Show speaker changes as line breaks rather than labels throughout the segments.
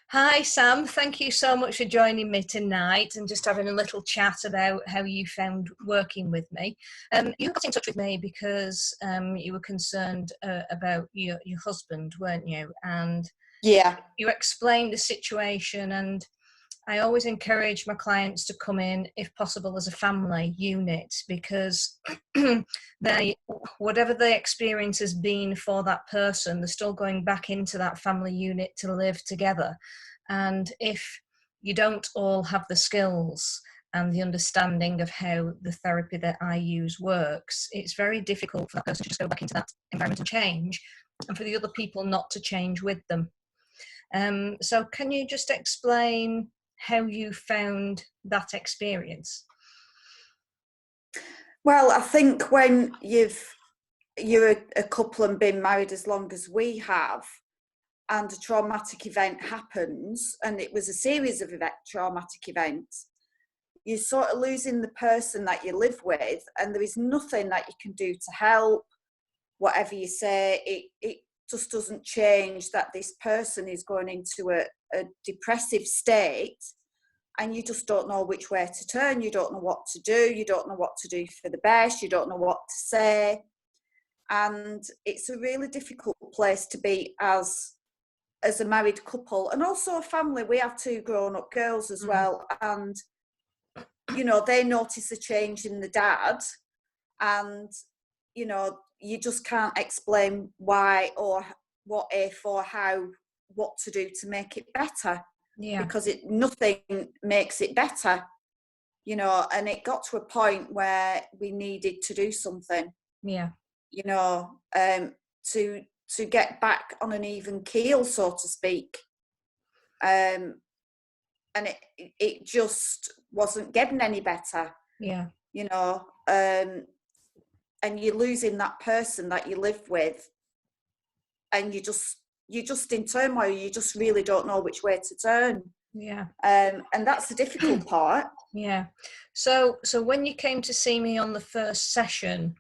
Hi, Sam. Thank you so much for joining me tonight and just having a little chat about how you found working with me. You got in touch with me because you were concerned about your husband, weren't you? And
Yeah,
you explained the situation, and I always encourage my clients to come in, if possible, as a family unit because they, whatever the experience has been for that person, they're still going back into that family unit to live together. And if you don't all have the skills and the understanding of how the therapy that I use works, it's very difficult for that person to just go back into that environment and change, and for the other people not to change with them. So can you just explain how you found that experience?
well, I think when you're a couple and been married as long as we have, and a traumatic event happens, and it was a series of traumatic events, you're sort of losing the person that you live with, and there is nothing that you can do to help. Whatever you say, it just doesn't change that this person is going into a depressive state, and you just don't know which way to turn. You don't know what to do. You don't know what to do for the best. You don't know what to say. And it's a really difficult place to be as a married couple, and also a family. We have two grown-up girls as well, and they notice a change in the dad, and you just can't explain why or what if or how, what to do to make it better,
Yeah,
because nothing makes it better. And it got to a point where we needed to do something,
yeah,
you know um to get back on an even keel, so to speak. And it just wasn't getting any better,
yeah,
you know and you're losing that person that you live with, and you're just in turmoil. You just really don't know which way to turn.
yeah,
And that's the difficult part.
yeah. So when you came to see me on the first session,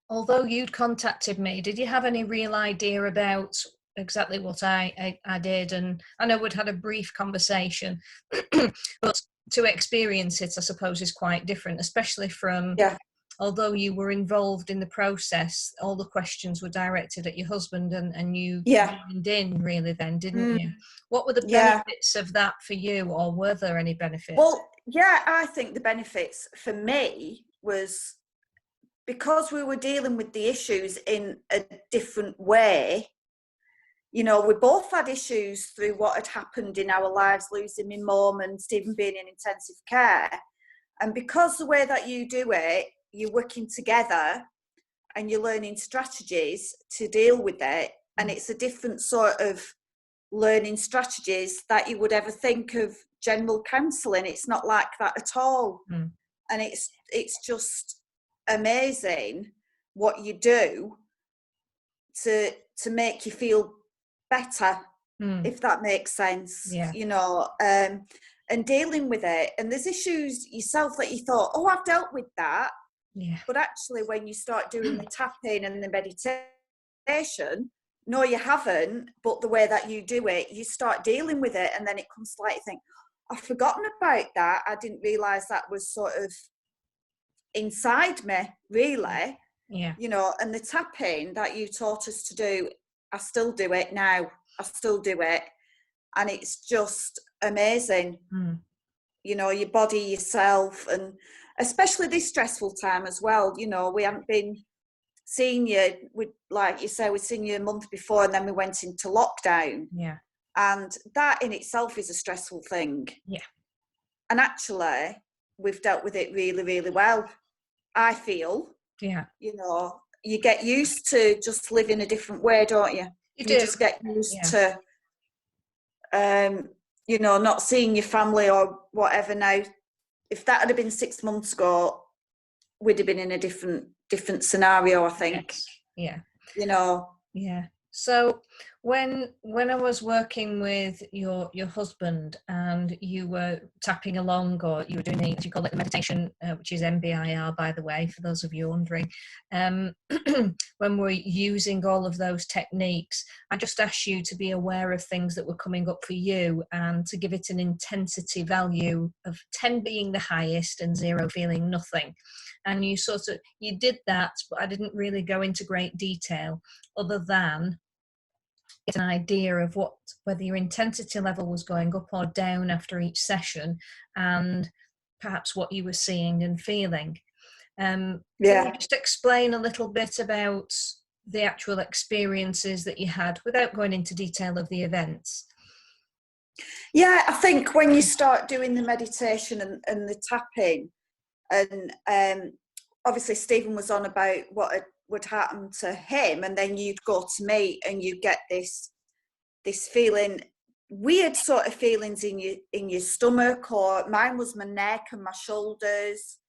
although you'd contacted me, did you have any real idea about exactly what I did? And I know we'd had a brief conversation, but to experience it, I suppose, is quite different, especially from,
Yeah,
although you were involved in the process, all the questions were directed at your husband, and you
yeah.
joined in really then, didn't
Mm,
you? What were the
yeah.
benefits of that for you, or were there any benefits?
Well, yeah, I think the benefits for me was because we were dealing with the issues in a different way. We both had issues through what had happened in our lives, losing my mum and Stephen being in intensive care. And because the way that you do it, you're working together and you're learning strategies to deal with it. And it's a different sort of learning strategies that you would ever think of general counselling. It's not like that at all.
Mm.
And it's just amazing what you do to make you feel better,
Mm.
if that makes sense.
Yeah,
And dealing with it, and there's issues yourself that you thought, oh, I've dealt with that.
yeah,
But actually when you start doing the tapping and the meditation, no, you haven't. But the way that you do it, you start dealing with it, and then it comes to, like, you think, I've forgotten about that. I didn't realize that was sort of inside me, really.
yeah,
And the tapping that you taught us to do, I still do it now. I still do it. And it's just amazing.
mm.
Your body, yourself, and especially this stressful time as well. We haven't been seeing you, like you say, we'd seen you a month before, and then we went into lockdown.
Yeah,
And that in itself is a stressful thing.
yeah,
And actually, we've dealt with it really, really well, I feel.
yeah.
You get used to just living a different way, don't you?
You
You
do.
just get used
Yeah,
to, not seeing your family or whatever. Now, if that had been 6 months ago, we'd have been in a different scenario, I think.
yes, yeah,
You know,
yeah. So when I was working with your husband and you were tapping along, or you were doing the, as you call it, the meditation, which is MBIR, by the way, for those of you wondering, when we're using all of those techniques, I just asked you to be aware of things that were coming up for you and to give it an intensity value of 10 being the highest and 0 feeling nothing. And you did that, but I didn't really go into great detail other than get an idea of whether your intensity level was going up or down after each session, and perhaps what you were seeing and feeling. Can you just explain a little bit about the actual experiences that you had without going into detail of the events?
Yeah, I think when you start doing the meditation and the tapping, and obviously Stephen was on about what would happen to him, and then you'd go to me and you get this feeling, weird sort of feelings in your stomach, or mine was my neck and my shoulders.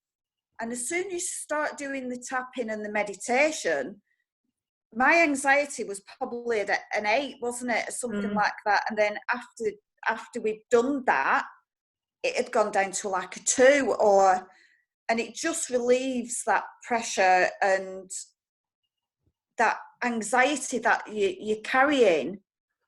And as soon as you start doing the tapping and the meditation, my anxiety was probably at an 8, wasn't it, or something like that. And then after we'd done that, it had gone down to like a 2, and it just relieves that pressure and that anxiety that you're carrying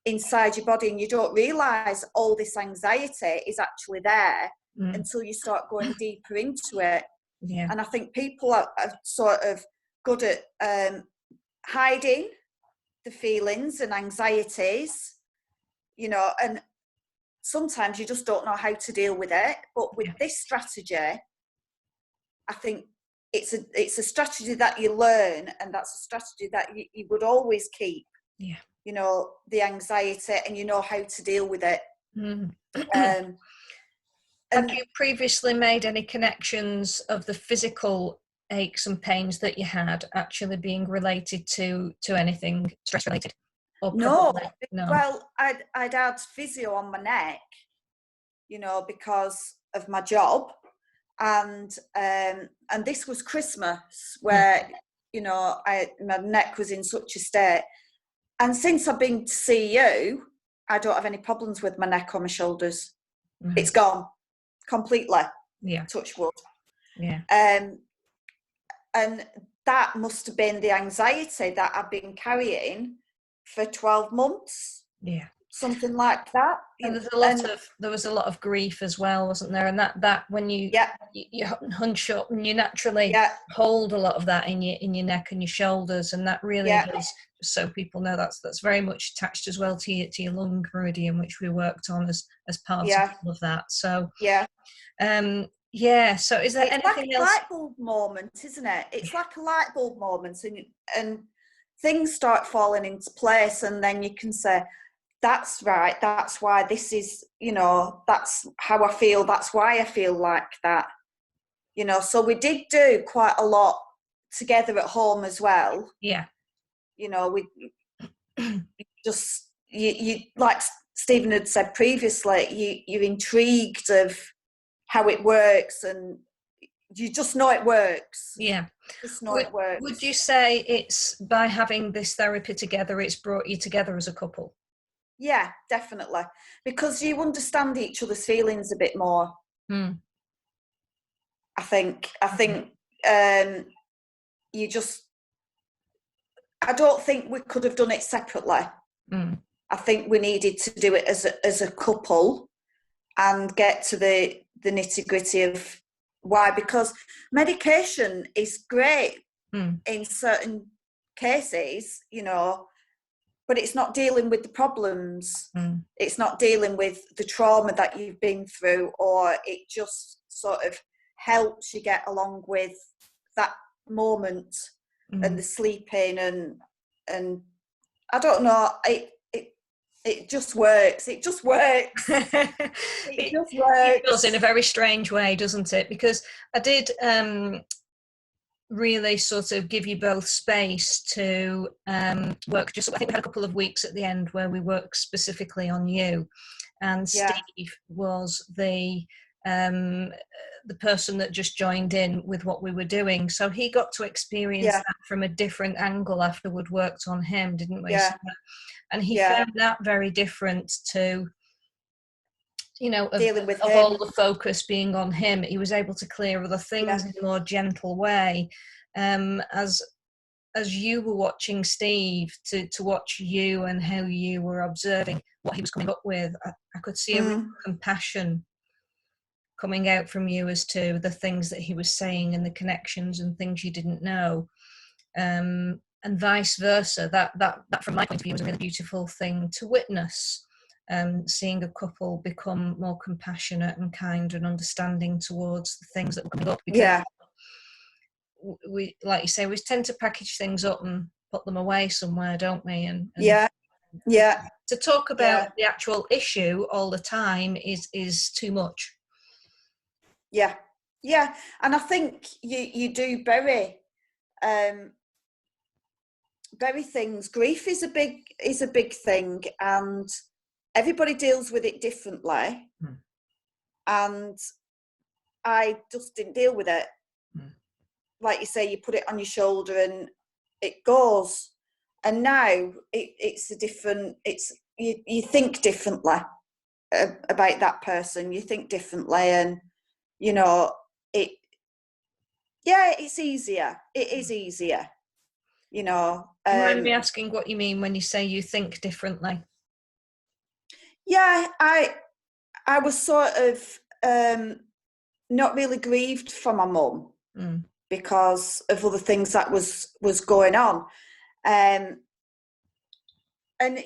inside your body, and you don't realise all this anxiety is actually there until you start going deeper into it.
Yeah.
And I think people are sort of good at hiding the feelings and anxieties, and sometimes you just don't know how to deal with it. But with this strategy, I think it's a strategy that you learn, and that's a strategy that you would always keep.
Yeah.
The anxiety, and you know how to deal with it.
Have you previously made any connections of the physical aches and pains that you had actually being related to anything stress related?
No. Well, I'd had physio on my neck, because of my job, and this was Christmas, where my neck was in such a state. And since I've been to see you, I don't have any problems with my neck or my shoulders. It's gone completely.
Yeah.
Touch wood.
Yeah.
And that must have been the anxiety that I've been carrying for 12 months.
Yeah.
Something like that.
And there was a lot of grief as well, wasn't there? And that when you hunch up and you naturally hold a lot of that in your neck and your shoulders, and that really is, so people know, that's very much attached as well to your lung meridian, which we worked on as part of all of that. So so is there
it's
anything
like a
else?
light bulb moment, isn't it? It's like a light bulb moment, and things start falling into place, and then you can say, that's right, that's why this is, that's how I feel, that's why I feel like that. So we did do quite a lot together at home as well.
Yeah.
We just, you like Stephen had said previously, you're intrigued of how it works, and you just know it works.
Yeah.
Just know it works.
Would you say it's by having this therapy together, it's brought you together as a couple?
Yeah, definitely. Because you understand each other's feelings a bit more. I think you just, I don't think we could have done it separately. I think we needed to do it as a couple and get to the nitty-gritty of why. Because medication is great in certain cases, but it's not dealing with the problems. It's not dealing with the trauma that you've been through, or it just sort of helps you get along with that moment and the sleeping and I don't know, it just works. It just works. It just works.
It does, in a very strange way, doesn't it? Because I did really sort of give you both space to work. I think we had a couple of weeks at the end where we worked specifically on you, and Steve was the the person that just joined in with what we were doing. So he got to experience that from a different angle after we'd worked on him, didn't we?
Yeah.
And he found that very different to, you know,
dealing with
of
him.
all the focus being on him. He was able to clear other things in a more gentle way. As you were watching Steve, to watch you and how you were observing what he was coming up with, I could see a real compassion coming out from you as to the things that he was saying and the connections and things you didn't know, and vice versa. That from my point of view was a really beautiful thing to witness, seeing a couple become more compassionate and kind and understanding towards the things that were coming up. Because we, like you say, we tend to package things up and put them away somewhere, don't we? And to talk about the actual issue all the time is too much.
Yeah, and I think you do bury things. Grief is a big thing, and everybody deals with it differently. And I just didn't deal with it. Like you say, you put it on your shoulder and it goes. And now it's a different. You think differently about that person. You think differently, and you know it. Yeah, it's easier. It is easier. You know.
Mind me asking what you mean when you say you think differently?
Yeah, I was sort of not really grieved for my mum because of other things that was going on, and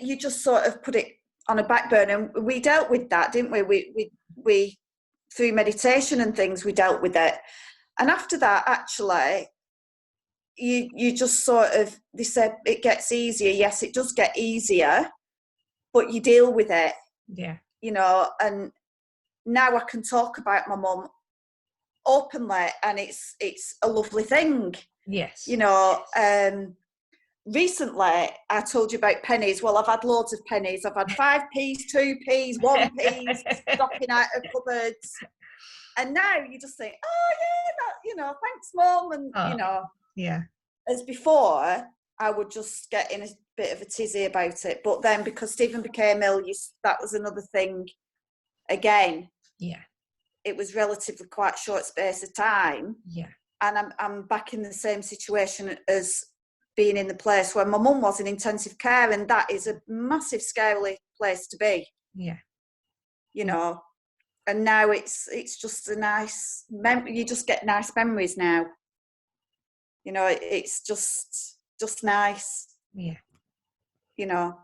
you just sort of put it on a back burner. And we dealt with that, didn't we? We through meditation and things, we dealt with it. And after that, actually, you just sort of, they said it gets easier. Yes, it does get easier, but you deal with it.
Yeah.
You know, and now I can talk about my mum openly, and it's a lovely thing.
Yes.
You know, recently I told you about pennies. Well, I've had loads of pennies. I've had 5p, 2p, 1p, stocking out of cupboards. And now you just think, oh yeah, that, you know, thanks mum. And you know, as before, I would just get in a bit of a tizzy about it. But then because Stephen became ill, that was another thing again.
Yeah.
It was relatively quite short space of time.
Yeah.
And I'm back in the same situation as being in the place where my mum was in intensive care, and that is a massive, scary place to be.
Yeah.
You know, and now it's just a nice you just get nice memories now. You know, it's just nice.
Yeah.
You know.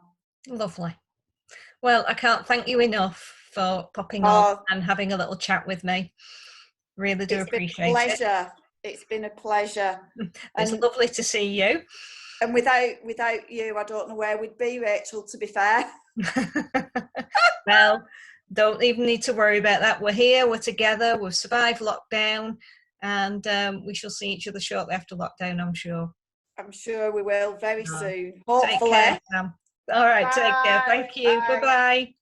Lovely. Well, I can't thank you enough for popping on and having a little chat with me. Really do appreciate it.
It's been a pleasure.
It's lovely to see you.
And without you, I don't know where we'd be, Rachel, to be fair.
Well, don't even need to worry about that. We're here, we're together, we've survived lockdown, and we shall see each other shortly after lockdown, I'm sure.
I'm sure we will very soon. Hopefully.
Take care, Sam. All right, take care. Thank you. Bye-bye.